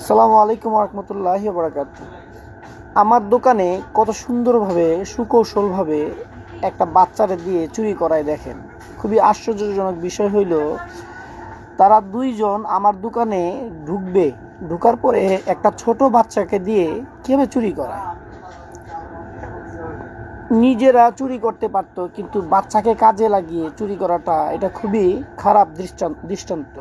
আসসালামু আলাইকুম রহমতুল্লাহি বারাকাতু। আমার দোকানে কত সুন্দরভাবে সুকৌশলভাবে একটা বাচ্চারে দিয়ে চুরি করায় দেখেন। খুবই আশ্চর্যজনক বিষয় হইল, তারা দুইজন আমার দোকানে ঢুকার পরে একটা ছোট বাচ্চাকে দিয়ে কীভাবে চুরি করায়। নিজেরা চুরি করতে পারতো, কিন্তু বাচ্চাকে কাজে লাগিয়ে চুরি করাটা এটা খুবই খারাপ দৃষ্টান্ত।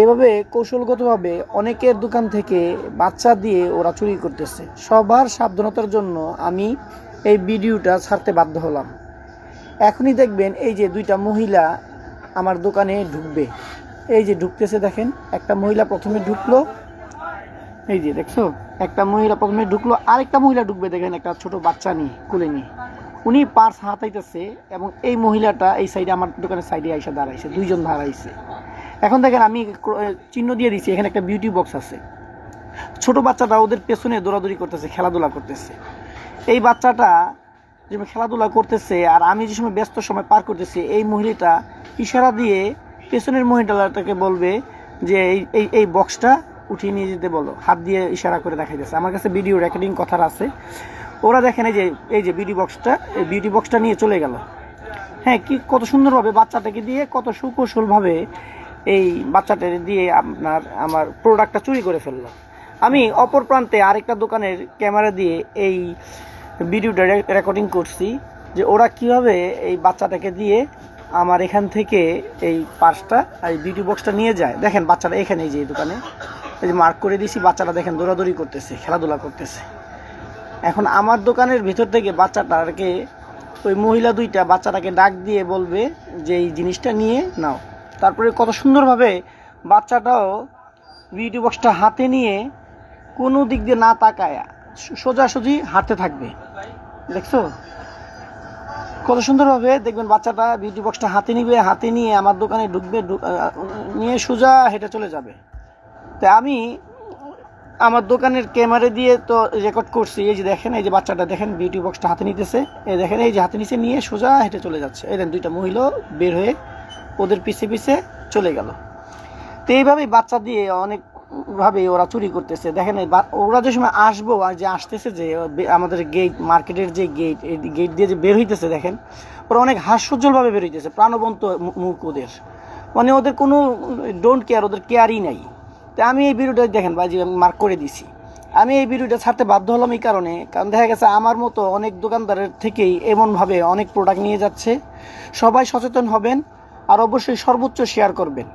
এভাবে কৌশলগতভাবে অনেকের দোকান থেকে বাচ্চা দিয়ে ওরা চুরি করতেছে। সবার সাবধানতার জন্য আমি এই ভিডিওটা ছাড়তে বাধ্য হলাম। এখনই দেখবেন এই যে দুইটা মহিলা আমার দোকানে ঢুকবে, এই যে ঢুকতেছে দেখেন। একটা মহিলা প্রথমে ঢুকলো, এই যে দেখছো, একটা মহিলা প্রথমে ঢুকলো, আরেকটা মহিলা ঢুকবে দেখেন একটা ছোট বাচ্চা নিয়ে, কোলে নিয়ে। উনি পার্স হাতাইতেছে এবং এই মহিলাটা এই সাইডে আমার দোকানের সাইডে আইসা দাঁড়াইছে, দুইজন দাঁড়াইছে। এখন দেখেন আমি চিহ্ন দিয়ে দিচ্ছি, এখানে একটা বিউটি বক্স আছে। ছোট বাচ্চাটা ওদের পেছনে দৌড়াদৌড়ি করতেছে, খেলাধুলা করতেছে। এই বাচ্চাটা যে খেলাধুলা করতেছে আর আমি যে সময় ব্যস্ত সময় পার করতেছি, এই মহিলাটা ইশারা দিয়ে পেছনের মহিলাটাকে বলবে যে এই বক্সটা উঠিয়ে নিয়ে যেতে বলো, হাত দিয়ে ইশারা করে দেখাইতেছে। আমার কাছে ভিডিও রেকর্ডিং কথার আছে। ওরা দেখেন এই যে বিউটি বক্সটা নিয়ে চলে গেল। হ্যাঁ, কি কত সুন্দরভাবে বাচ্চাটাকে দিয়ে, কত সুকৌশলভাবে এই বাচ্চাটা দিয়ে আমার প্রোডাক্টটা চুরি করে ফেললো। আমি অপর প্রান্তে আরেকটা দোকানের ক্যামেরা দিয়ে এই ভিডিওটা রেকর্ডিং করছি যে ওরা কিভাবে এই বাচ্চাটাকে দিয়ে আমার এখান থেকে এই পার্সটা আর এই বিউটি বক্সটা নিয়ে যায়। দেখেন বাচ্চাটা এখানে, এই যে দোকানে এই যে মার্ক করে দিয়েছি, বাচ্চাটা দেখেন দৌড়াদৌড়ি করতেছে, খেলাধুলা করতেছে। এখন আমার দোকানের ভিতর থেকে বাচ্চাটাকে ওই মহিলা দুইটা বাচ্চাটাকে ডাক দিয়ে বলবে যে এই জিনিসটা নিয়ে নাও। তারপরে কত সুন্দরভাবে বাচ্চাটাও বিউটি বক্সটা হাতে নিয়ে কোনো দিক দিয়ে না তাকায় সোজাসুজি হাঁটতে থাকবে। দেখছো কত সুন্দরভাবে, দেখবেন বাচ্চাটা বিউটি বক্সটা হাতে নিয়ে আমার দোকানে ঢুকবে, নিয়ে সোজা হেঁটে চলে যাবে। তাই আমি আমার দোকানের ক্যামেরা দিয়ে তো রেকর্ড করছি। এই যে দেখেন, এই যে বাচ্চাটা দেখেন বিউটি বক্সটা হাতে নিতেছে, এই দেখেন এই যে হাতে নিচে নিয়ে সোজা হেঁটে চলে যাচ্ছে। এই দেখেন দুইটা মহিলা বের হয়ে ওদের পিছে পিছে চলে গেল। তো এইভাবেই বাচ্চা দিয়ে অনেকভাবে ওরা চুরি করতেছে। দেখেন ওরা যে সময় আসবো আর যে আসতেছে, যে আমাদের গেট, মার্কেটের যে গেট, এই গেট দিয়ে যে বের হইতেছে, দেখেন ওরা অনেক হাস্যোজ্জ্বলভাবে বের হইতেছে, প্রাণবন্ত মুখ ওদের, মানে ওদের কোনো ডোন্ট কেয়ার, ওদের কেয়ারই নাই। তো আমি এই ভিডিওটা দেখেন বা যে মার্ক করে দিছি, আমি এই ভিডিওটা ছাড়তে বাধ্য হলাম এই কারণ দেখা গেছে আমার মতো অনেক দোকানদারের থেকেই এমনভাবে অনেক প্রোডাক্ট নিয়ে যাচ্ছে। সবাই সচেতন হবেন আর অবশ্যই সর্বোচ্চ শেয়ার করবেন।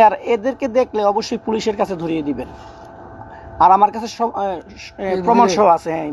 আর এদেরকে দেখলে অবশ্যই পুলিশের কাছে ধরিয়ে দিবেন। আর আমার কাছে প্রমাণ সহ আছে। হ্যাঁ।